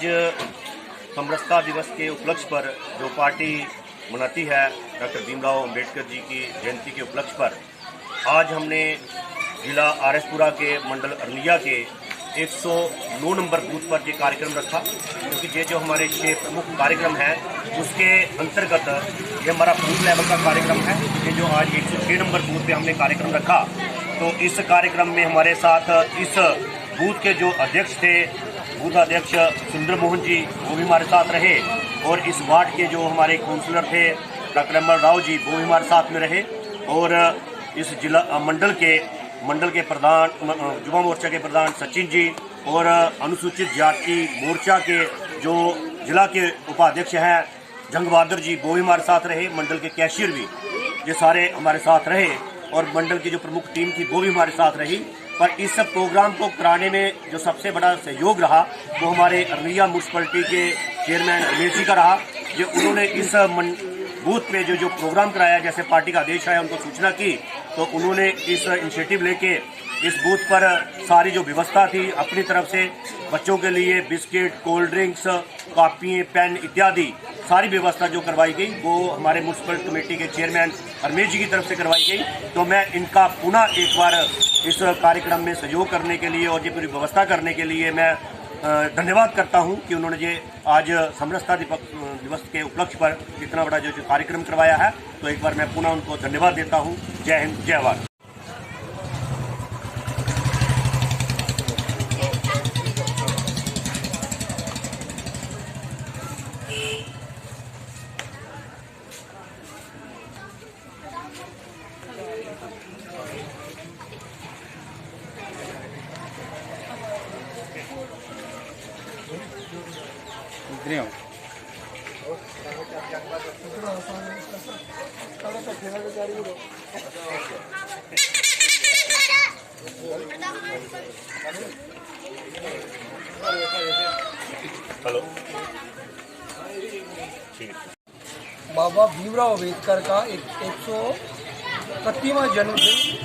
आज समरसता दिवस के उपलक्ष्य पर जो पार्टी मनाती है डॉक्टर भीमराव अंबेडकर जी की जयंती के उपलक्ष्य पर आज हमने जिला आरएसपुरा के मंडल अरनिया के 109 नंबर बूथ पर ये कार्यक्रम रखा, क्योंकि ये जो हमारे 6 प्रमुख कार्यक्रम हैं उसके अंतर्गत ये हमारा बूथ लेवल का कार्यक्रम है। ये जो आज 106 नंबर बूथ पे हमने कार्यक्रम रखा, तो इस कार्यक्रम में हमारे साथ इस बूथ के जो अध्यक्ष थे, बूथ अध्यक्ष सुंदर मोहन जी, वो भी हमारे साथ रहे, और इस वार्ड के जो हमारे काउंसलर थे डॉक्टर अमर राव जी, वो भी हमारे साथ में रहे, और इस जिला मंडल के प्रधान, युवा मोर्चा के प्रधान सचिन जी, और अनुसूचित जाति मोर्चा के जो जिला के उपाध्यक्ष हैं जंग बहादुर जी, वो भी हमारे साथ रहे। मंडल के कैशियर भी, ये सारे हमारे साथ रहे, और मंडल की जो प्रमुख टीम थी वो भी हमारे साथ रही। पर इस प्रोग्राम को कराने में जो सबसे बड़ा सहयोग रहा वो हमारे अरनिया म्यूनसिपलिटी के चेयरमैन रमेश जी का रहा। जो उन्होंने इस बूथ पे जो प्रोग्राम कराया, जैसे पार्टी का आदेश आया उनको सूचना की, तो उन्होंने इस इनिशिएटिव लेके इस बूथ पर सारी जो व्यवस्था थी अपनी तरफ से, बच्चों के लिए biscuit, cold drinks, copy, pen इत्यादि सारी व्यवस्था जो करवाई गई वो हमारे म्यूनसिपल कमेटी के चेयरमैन रमेश जी की तरफ से करवाई गई। तो मैं इनका पुनः एक बार इस कार्यक्रम में सहयोग करने के लिए और ये पूरी व्यवस्था करने के लिए मैं धन्यवाद करता हूं कि उन्होंने ये आज समरसता दिवस के उपलक्ष्य पर इतना बड़ा जो कार्यक्रम करवाया है। तो एक बार मैं पुनः उनको धन्यवाद देता हूं। जय हिंद, जय भारत। हेलो, बाबा भीमराव अंबेडकर का 131वां जन्मदिन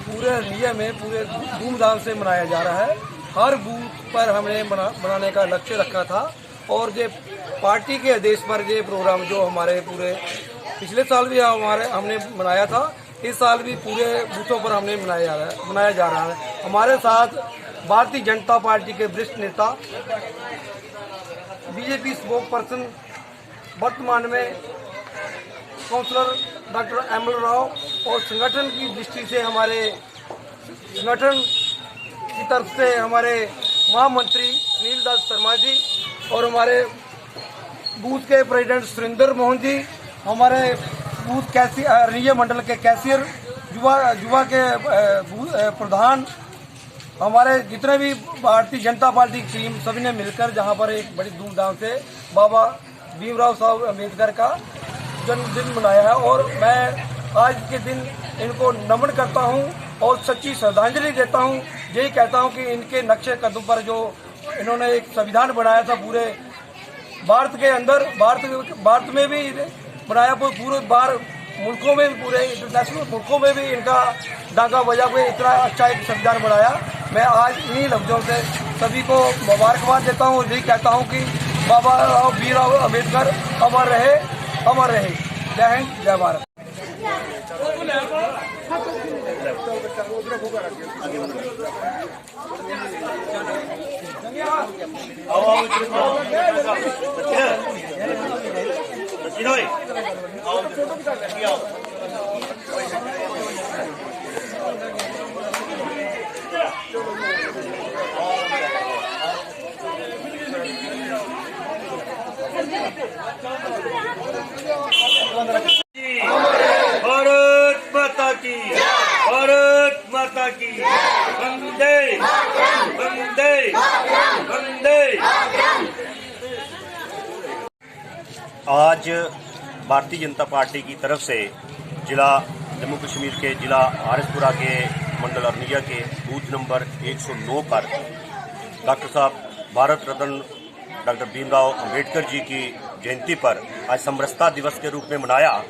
पूरे इंडिया में पूरे धूमधाम से मनाया जा रहा है। हर बूथ पर हमने मनाने का लक्ष्य रखा था, और ये पार्टी के आदेश पर ये प्रोग्राम जो हमारे पूरे पिछले साल भी हमने मनाया था, इस साल भी पूरे बूथों पर हमने मनाया जा रहा है। हमारे साथ भारतीय जनता पार्टी के वरिष्ठ नेता, बीजेपी स्पोक पर्सन, वर्तमान में काउंसलर डॉक्टर अमर राव, और संगठन की दृष्टि से हमारे संगठन की तरफ से हमारे महामंत्री सुनील दास शर्मा जी, और हमारे बूथ के प्रेसिडेंट सुरेंद्र मोहन जी, हमारे बूथ अरनिया मंडल के कैशियर, युवा के प्रधान, हमारे जितने भी भारतीय जनता पार्टी की टीम, सभी ने मिलकर जहां पर एक बड़ी धूमधाम से बाबा भीमराव साहब अम्बेडकर का जन्मदिन मनाया है। और मैं आज के दिन इनको नमन करता हूं और सच्ची श्रद्धांजलि देता हूं। यही कहता हूं कि इनके नक्शे कदम पर जो इन्होंने एक संविधान बनाया था पूरे भारत के अंदर, भारत में भी बनाया, पूरे बाहर मुल्कों में भी, पूरे इंटरनेशनल मुल्कों में भी इनका डांगा बजा के इतना अच्छा एक संविधान बनाया। मैं आज इन्हीं लफ्जों से सभी को मुबारकबाद देता हूँ और यही कहता हूँ कि बाबा भीमराव अंबेडकर अमर रहे, अमर रहे। जय हिंद, जय भारत। भारत माता की, भारत माता की, वंदे वंदे वंदे। आज भारतीय जनता पार्टी की तरफ से जिला जम्मू कश्मीर के जिला आरएसपुरा के मंडल अरनिया के बूथ नंबर 109 पर डॉक्टर साहब भारत रत्न डॉक्टर भीमराव अंबेडकर जी की जयंती पर आज समरसता दिवस के रूप में मनाया।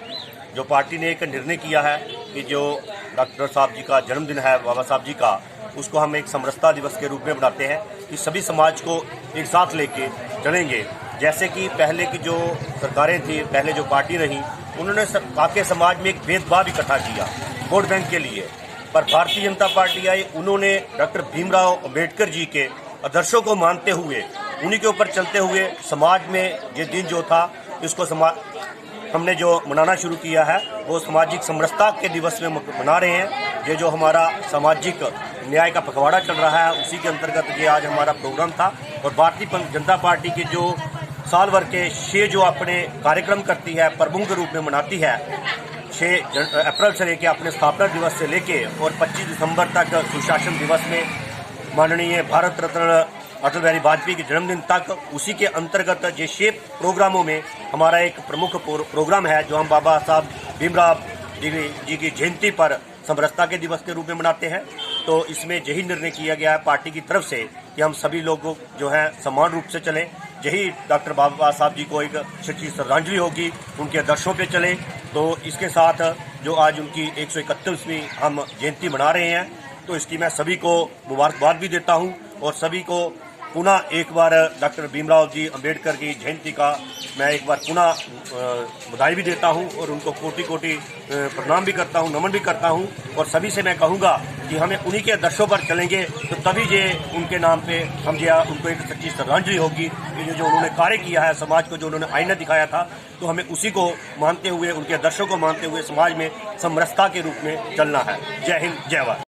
जो पार्टी ने एक निर्णय किया है कि जो डॉक्टर साहब जी का जन्मदिन है, बाबा साहब जी का, उसको हम एक समरसता दिवस के रूप में मनाते हैं। कि सभी समाज को एक साथ लेके चलेंगे। जैसे कि पहले की जो सरकारें थी, पहले जो पार्टी रही, उन्होंने काके समाज में एक भेदभाव इकट्ठा किया वोट बैंक के लिए, पर भारतीय जनता पार्टी आई, उन्होंने डॉक्टर भीमराव अंबेडकर जी के आदर्शों को मानते हुए, उन्हीं के ऊपर चलते हुए समाज में ये दिन जो था इसको हमने जो मनाना शुरू किया है वो सामाजिक समरसता के दिवस में मना रहे हैं। ये जो हमारा सामाजिक न्याय का पखवाड़ा चल रहा है उसी के अंतर्गत ये आज हमारा प्रोग्राम था। और भारतीय जनता पार्टी के जो साल भर के 6 जो अपने कार्यक्रम करती है, प्रमुख रूप में मनाती है, 6 अप्रैल से लेके अपने स्थापना दिवस से लेके और 25 दिसंबर तक सुशासन दिवस में माननीय भारत रत्न अटल बिहारी वाजपेयी के जन्मदिन तक, उसी के अंतर्गत ये 6 प्रोग्रामों में हमारा एक प्रमुख प्रोग्राम है जो हम बाबा साहब भीमराव जी की जयंती पर समरसता के दिवस के रूप में मनाते हैं। तो इसमें यही निर्णय किया गया है पार्टी की तरफ से कि हम सभी लोग जो है समान रूप से चलें। यही डॉक्टर बाबा साहब जी को एक सच्ची श्रद्धांजलि होगी, उनके आदर्शों पे चले। तो इसके साथ जो आज उनकी 131वीं हम जयंती मना रहे हैं, तो इसकी मैं सभी को मुबारकबाद भी देता हूं और सभी को पुनः एक बार डॉक्टर भीमराव जी अंबेडकर की जयंती का मैं एक बार पुनः बधाई भी देता हूं और उनको कोटि कोटि प्रणाम भी करता हूं, नमन भी करता हूं। और सभी से मैं कहूंगा कि हमें उन्हीं के आदर्शों पर चलेंगे तो तभी ये उनके नाम पे हम जो उनको एक सच्ची श्रद्धांजलि होगी। जो उन्होंने कार्य किया है, समाज को जो उन्होंने आईना दिखाया था, तो हमें उसी को मानते हुए, उनके आदर्शों को मानते हुए समाज में समरसता के रूप में चलना है। जय हिंद, जय भारत।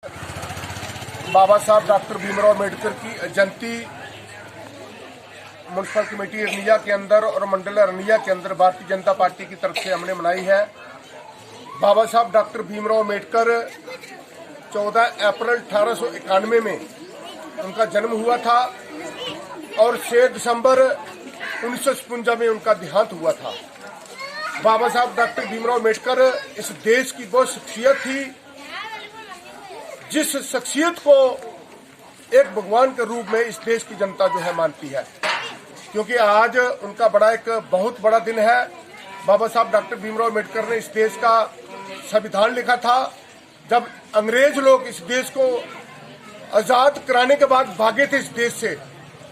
बाबा साहब डॉक्टर भीमराव अम्बेडकर की जयंती म्यूनसिपल कमेटी अरनिया के अंदर और मंडल अरनिया के अंदर भारतीय जनता पार्टी की तरफ से हमने मनाई है। बाबा साहब डॉक्टर भीमराव अम्बेडकर 14 अप्रैल 1891 में उनका जन्म हुआ था और 6 दिसंबर 1956 में उनका देहांत हुआ था। बाबा साहब डॉक्टर भीमराव अम्बेडकर इस देश की वो शख्सियत थी जिस शख्सियत को एक भगवान के रूप में इस देश की जनता जो है मानती है, क्योंकि आज उनका एक बहुत बड़ा दिन है। बाबा साहब डॉक्टर भीमराव अम्बेडकर ने इस देश का संविधान लिखा था। जब अंग्रेज लोग इस देश को आजाद कराने के बाद भागे थे इस देश से,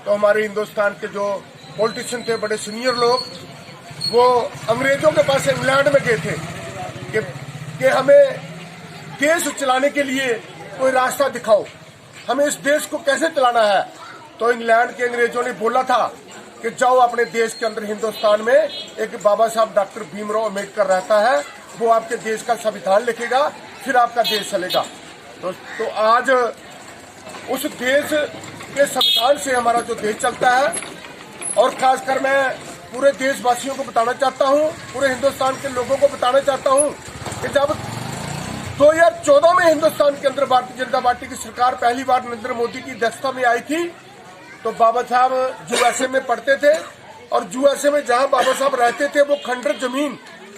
तो हमारे हिंदुस्तान के जो पॉलिटिशियन थे, बड़े सीनियर लोग, वो अंग्रेजों के पास इंग्लैंड में गए थे कि हमें देश चलाने के लिए कोई रास्ता दिखाओ, हमें इस देश को कैसे चलाना है। तो इंग्लैंड के अंग्रेजों ने बोला था कि जाओ अपने देश के अंदर हिंदुस्तान में एक बाबा साहब डॉक्टर भीमराव अम्बेडकर रहता है, वो आपके देश का संविधान लिखेगा, फिर आपका देश चलेगा। तो आज उस देश के संविधान से हमारा जो देश चलता है। और खासकर मैं पूरे देशवासियों को बताना चाहता हूँ, पूरे हिंदुस्तान के लोगों को बताना चाहता हूँ कि जब 2014 में हिंदुस्तान के अंदर भारतीय जनता पार्टी की सरकार पहली बार नरेंद्र मोदी की अध्यक्षता में आई थी, तो बाबा साहब यूएसए में पढ़ते थे और यूएसए में जहां बाबा साहब रहते थे वो खंडर जमीन,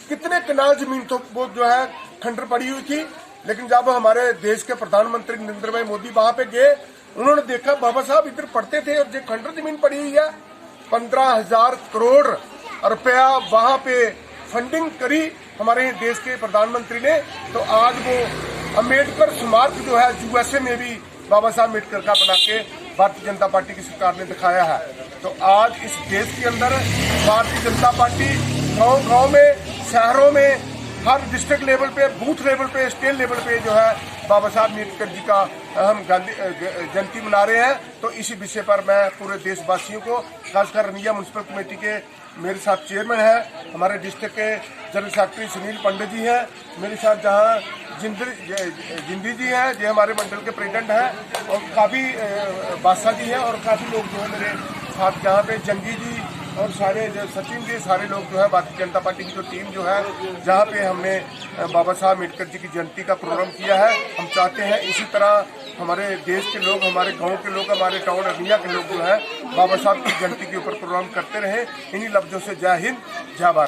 कितने कनाल जमीन तो वो जो है खंडर पड़ी हुई थी। लेकिन जब हमारे देश के प्रधानमंत्री नरेंद्र भाई मोदी वहां पे गए, उन्होंने देखा बाबा साहब इधर पढ़ते थे और जो खंडर जमीन पड़ी हुई है, 15,000 करोड़ रुपया वहां पे फंडिंग करी हमारे देश के प्रधानमंत्री ने। तो आज वो अम्बेडकर स्मारक जो है यूएसए में भी बाबा साहब अम्बेडकर का बना के भारतीय जनता पार्टी की सरकार ने दिखाया है। तो आज इस देश के अंदर भारतीय जनता पार्टी गांव-गांव में, शहरों में, हर डिस्ट्रिक्ट लेवल पे, बूथ लेवल पे, स्टेट लेवल पे जो है बाबा साहब अम्बेडकर जी का हम जयंती मना रहे हैं। तो इसी विषय पर मैं पूरे देशवासियों को, खासकर अरनिया म्यूनसिपल कमेटी के मेरे साथ चेयरमैन है, हमारे डिस्ट्रिक्ट के जनरल सेक्रेटरी सुनील पंडित जी हैं, मेरे साथ जहाँ जिंदी जी हैं, जो हमारे मंडल के प्रेसिडेंट हैं, और काफ़ी बादशाह जी हैं, और काफ़ी लोग जो है मेरे साथ यहाँ पे जंगी जी और सारे सचिन जी, सारे लोग जो है भारतीय जनता पार्टी की जो टीम जो है, जहाँ पे हमने बाबा साहब अम्बेडकर जी की जयंती का प्रोग्राम किया है। हम चाहते हैं इसी तरह हमारे देश के लोग, हमारे गांव के लोग, हमारे टाउन अरनिया के लोग जो है बाबा साहब की जयंती के ऊपर प्रोग्राम करते रहे। इन्हीं लफ्जों से जय हिंद, जय भारत।